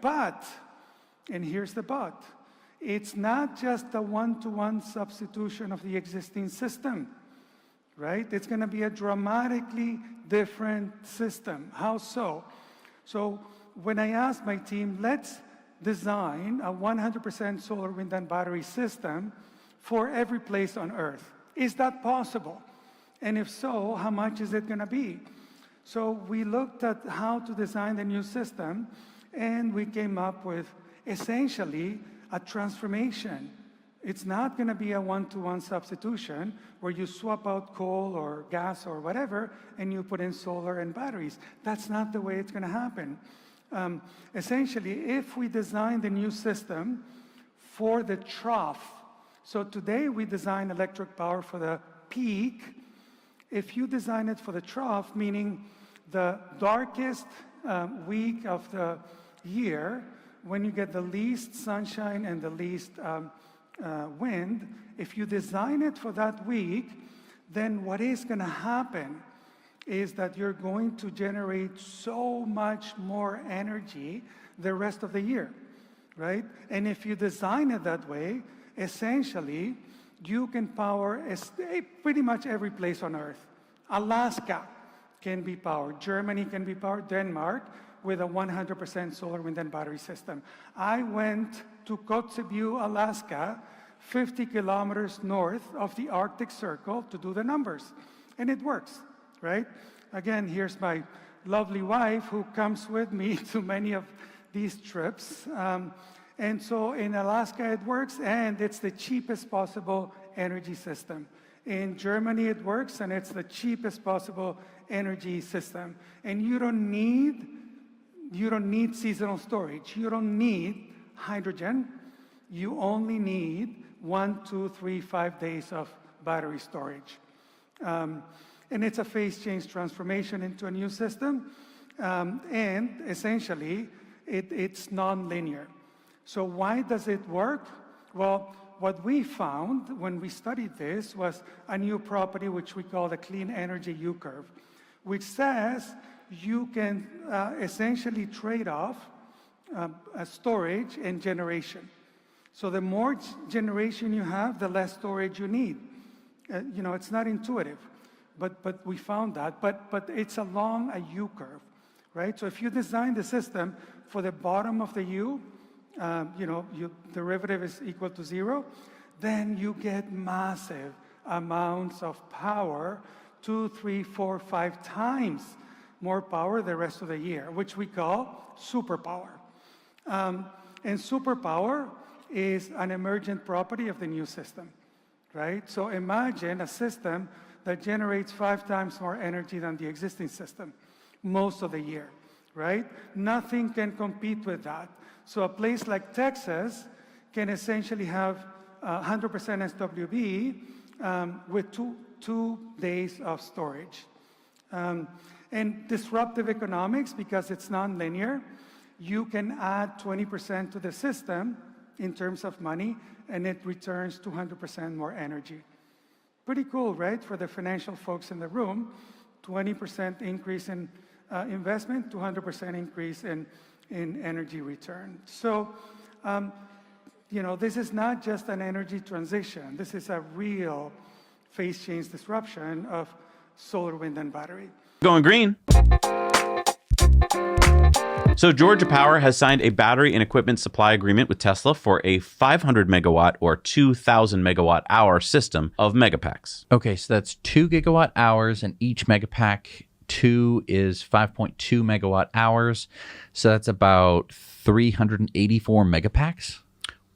But, and here's the but, it's not just a one-to-one substitution of the existing system, right? It's going to be a dramatically different system. How so? So when I asked my team, let's design a 100% solar, wind, and battery system for every place on Earth. Is that possible? And if so, how much is it going to be? So we looked at how to design the new system, and we came up with essentially a transformation. It's not going to be a one-to-one substitution where you swap out coal or gas or whatever and you put in solar and batteries. That's not the way it's going to happen. Essentially, if we design the new system for the trough, so today we design electric power for the peak. If you design it for the trough, meaning the darkest week of the year, when you get the least sunshine and the least wind, if you design it for that week, then what is going to happen is that you're going to generate so much more energy the rest of the year, right? And if you design it that way, essentially, you can power pretty much every place on Earth. Alaska can be powered. Germany can be powered. Denmark, with a 100% solar, wind, and battery system. I went to Kotzebue, Alaska, 50 kilometers north of the Arctic Circle to do the numbers. And it works, right? Again, here's my lovely wife who comes with me to many of these trips. And so in Alaska it works, and it's the cheapest possible energy system. In Germany it works, and it's the cheapest possible energy system. And you don't need seasonal storage. You don't need hydrogen. You only need 1, 2, 3, 5 days of battery storage. And it's a phase change transformation into a new system. And essentially, it's non-linear. So why does it work? Well, what we found when we studied this was a new property which we call the clean energy U-curve, which says you can essentially trade off storage and generation. So the more generation you have, the less storage you need. It's not intuitive, but we found that. But it's along a U-curve, right? So if you design the system for the bottom of the U, derivative is equal to 0, then you get massive amounts of power, 2, 3, 4, 5 times more power the rest of the year, which we call superpower. And superpower is an emergent property of the new system, right? So imagine a system that generates 5 times more energy than the existing system most of the year, right? Nothing can compete with that. So a place like Texas can essentially have 100% SWB with two days of storage. And disruptive economics, because it's non-linear, you can add 20% to the system in terms of money, and it returns 200% more energy. Pretty cool, right? For the financial folks in the room, 20% increase in investment, 200% increase in energy return. So, this is not just an energy transition. This is a real phase change disruption of solar, wind, and battery. Going green. So Georgia Power has signed a battery and equipment supply agreement with Tesla for a 500 megawatt or 2,000 megawatt hour system of megapacks. Okay, so that's 2 gigawatt hours, and each megapack 2 is 5.2 megawatt hours. So that's about 384 megapacks.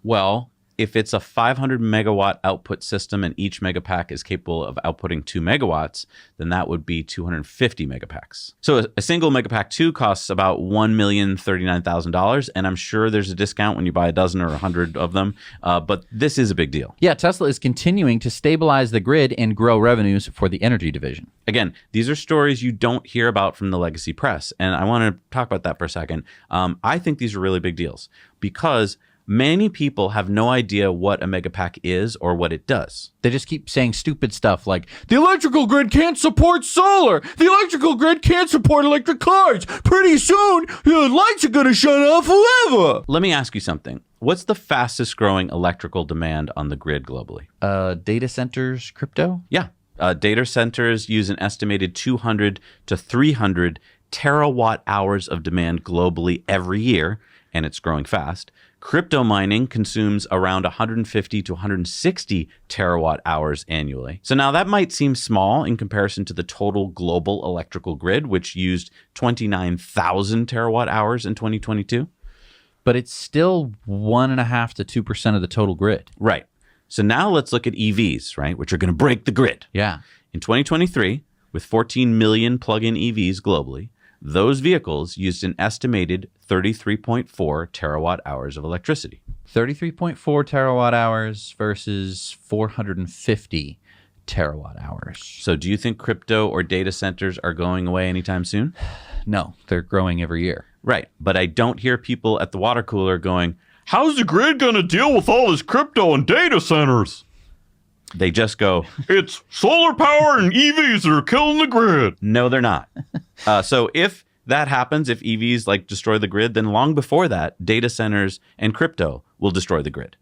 Well, if it's a 500 megawatt output system and each megapack is capable of outputting 2 megawatts, then that would be 250 megapacks. So a single megapack 2 costs about $1,039,000, and I'm sure there's a discount when you buy a dozen or 100 of them, but this is a big deal. Yeah, Tesla is continuing to stabilize the grid and grow revenues for the energy division. Again, these are stories you don't hear about from the legacy press, and I want to talk about that for a second. I think these are really big deals because many people have no idea what a megapack is or what it does. They just keep saying stupid stuff like, the electrical grid can't support solar. The electrical grid can't support electric cars. Pretty soon, the lights are going to shut off forever. Let me ask you something. What's the fastest growing electrical demand on the grid globally? Data centers, crypto? Yeah. Data centers use an estimated 200 to 300 terawatt hours of demand globally every year, and it's growing fast. Crypto mining consumes around 150 to 160 terawatt hours annually. So now that might seem small in comparison to the total global electrical grid, which used 29,000 terawatt hours in 2022. But it's still 1.5% to 2% of the total grid. Right. So now let's look at EVs, right, which are going to break the grid. Yeah. In 2023, with 14 million plug-in EVs globally, those vehicles used an estimated 33.4 terawatt hours of electricity. 33.4 terawatt hours versus 450 terawatt hours. So do you think crypto or data centers are going away anytime soon? No, they're growing every year. Right. But I don't hear people at the water cooler going, how's the grid going to deal with all this crypto and data centers? They just go, it's solar power and EVs that are killing the grid. No, they're not. So if that happens, if EVs destroy the grid, then long before that, data centers and crypto will destroy the grid.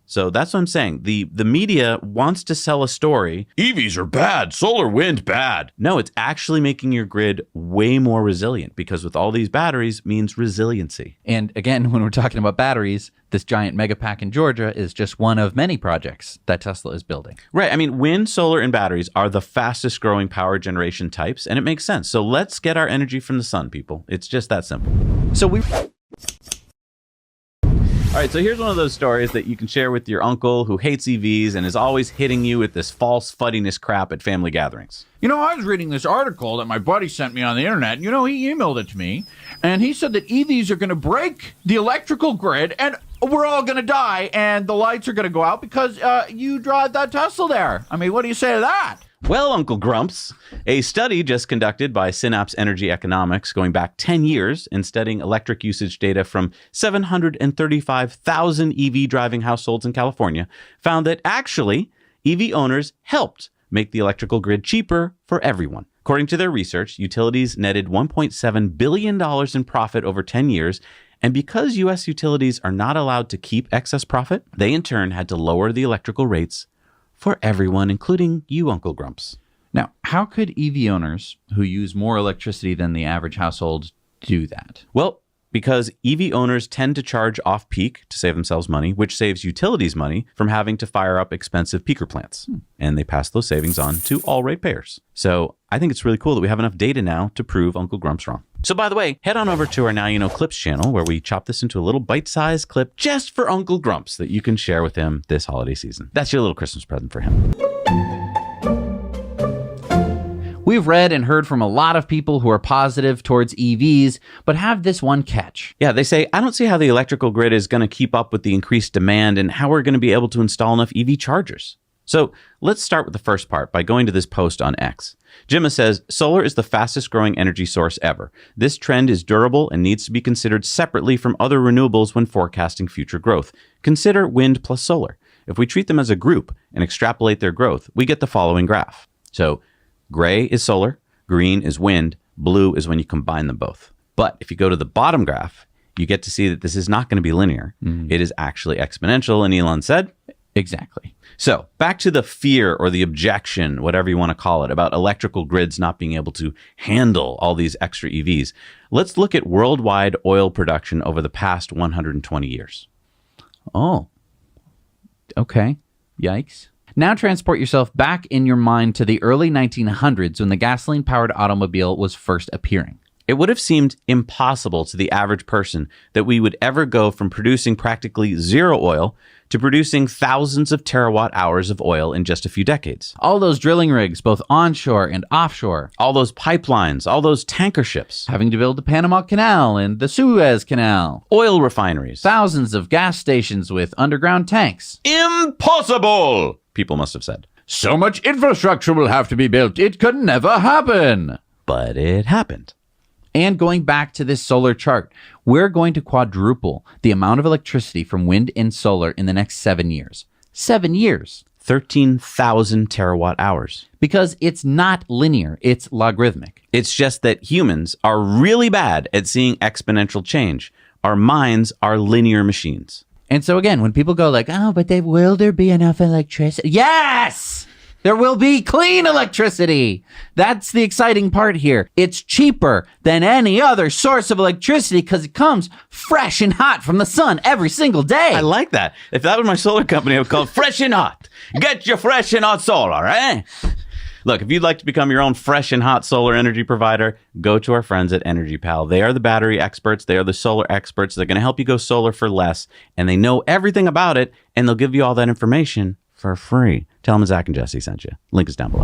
So that's what I'm saying. The media wants to sell a story. EVs are bad. Solar, wind, bad. No, it's actually making your grid way more resilient because with all these batteries means resiliency. And again, when we're talking about batteries, this giant megapack in Georgia is just one of many projects that Tesla is building. Right. I mean, wind, solar, and batteries are the fastest growing power generation types, and it makes sense. So let's get our energy from the sun, people. It's just that simple. All right, so here's one of those stories that you can share with your uncle who hates EVs and is always hitting you with this false fuddiness crap at family gatherings. You know, I was reading this article that my buddy sent me on the internet. You know, he emailed it to me, and he said that EVs are going to break the electrical grid, and we're all going to die, and the lights are going to go out because you drive that Tesla there. I mean, what do you say to that? Well, Uncle Grumps, a study just conducted by Synapse Energy Economics going back 10 years and studying electric usage data from 735,000 EV driving households in California found that actually EV owners helped make the electrical grid cheaper for everyone. According to their research, utilities netted $1.7 billion in profit over 10 years. And because U.S. utilities are not allowed to keep excess profit, they in turn had to lower the electrical rates for everyone, including you, Uncle Grumps. Now, how could EV owners who use more electricity than the average household do that? Well, because EV owners tend to charge off-peak to save themselves money, which saves utilities money from having to fire up expensive peaker plants. And they pass those savings on to all ratepayers. So I think it's really cool that we have enough data now to prove Uncle Grumps wrong. So by the way, head on over to our Now You Know Clips channel where we chop this into a little bite-sized clip just for Uncle Grumps that you can share with him this holiday season. That's your little Christmas present for him. We've read and heard from a lot of people who are positive towards EVs, but have this one catch. Yeah, they say, I don't see how the electrical grid is going to keep up with the increased demand and how we're going to be able to install enough EV chargers. So let's start with the first part by going to this post on X. Gemma says, solar is the fastest growing energy source ever. This trend is durable and needs to be considered separately from other renewables when forecasting future growth. Consider wind plus solar. If we treat them as a group and extrapolate their growth, we get the following graph. So gray is solar, green is wind, blue is when you combine them both. But if you go to the bottom graph, you get to see that this is not going to be linear. It is actually exponential, and Elon said, exactly. So back to the fear or the objection, whatever you want to call it, about electrical grids not being able to handle all these extra EVs. Let's look at worldwide oil production over the past 120 years. Oh, okay. Yikes. Now transport yourself back in your mind to the early 1900s when the gasoline-powered automobile was first appearing. It would have seemed impossible to the average person that we would ever go from producing practically zero oil to producing thousands of terawatt hours of oil in just a few decades. All those drilling rigs, both onshore and offshore. All those pipelines, all those tanker ships. Having to build the Panama Canal and the Suez Canal. Oil refineries. Thousands of gas stations with underground tanks. Impossible, people must have said. So much infrastructure will have to be built. It could never happen. But it happened. And going back to this solar chart, we're going to quadruple the amount of electricity from wind and solar in the next 7 years. 7 years. 13,000 terawatt hours. Because it's not linear, it's logarithmic. It's just that humans are really bad at seeing exponential change. Our minds are linear machines. And so again, when people go like, oh, but will there be enough electricity? Yes! There will be clean electricity. That's the exciting part here. It's cheaper than any other source of electricity because it comes fresh and hot from the sun every single day. I like that. If that was my solar company, I would call it Fresh and Hot. Get your fresh and hot solar, eh? Look, if you'd like to become your own fresh and hot solar energy provider, go to our friends at Energy Pal. They are the battery experts. They are the solar experts. They're going to help you go solar for less, and they know everything about it, and they'll give you all that information for free. Tell them Zach and Jesse sent you. Link is down below.